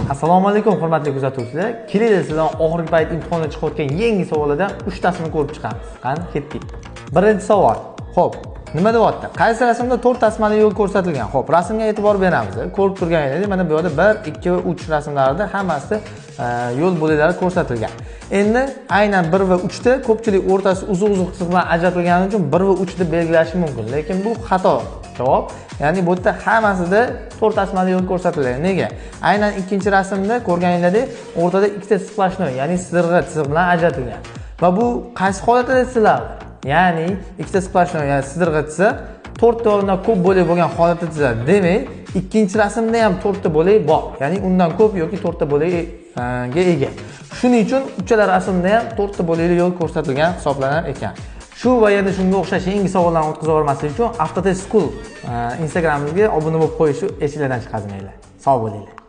Assalomu alaykum hurmatli kuzatuvchilar. Kelinglar sizdan oxirgi payt imtihonga chiqayotgan yangi savollardan 3 tasini ko'rib chiqamiz. Qani, ketdik. Birinchi savol. Xo'p, nima deyapti? Qaysi rasmda 4 tasmali yo'l ko'rsatilgan? Xo'p, rasmga e'tibor beramiz. Ko'rib turganingizdek, mana bu yerda 1, 2 va 3 rasmlarda hammasi yo'l bo'laklari ko'rsatilgan. Endi aynan 1 va 3 da ko'pchilik o'rtasi uzuq-uzuq chiziq bilan ajratilgani uchun 1 va 3 deb belgilashi mumkin, lekin bu xato javob. Ya'ni bu yerda hammasida 4 tasmali yo'l ko'rsatilgan. Nega? Aynan ikkinchi rasmda ko'rganingizdek, o'rtada ikkita splashnoy, ya'ni sirg'a chiziq bilan ajratilgan. Va bu qaysi holatda chiziladi? Ya'ni ikkita splashnoy, ya'ni sirg'a chiziq 4 ta o'rnidan ko'p bo'lak bo'lgan holatda chiziladi. Demak, ikkinchi rasmda ham 4 ta bo'lak bor. Ya'ni undan ko'p yoki 4 ta bo'lakga ega. Shuning uchun uchala rasmda ham 4 ta bo'lakli yo'l ko'rsatilgan hisoblanar ekan. Shu va yana shunga o'xshash yangi savollarni o'tkazib yubormaslik uchun Avtotest School Instagramimizga obuna bo'lib qo'yishni esingizdan chiqarmanglar. Sog' bo'linglar.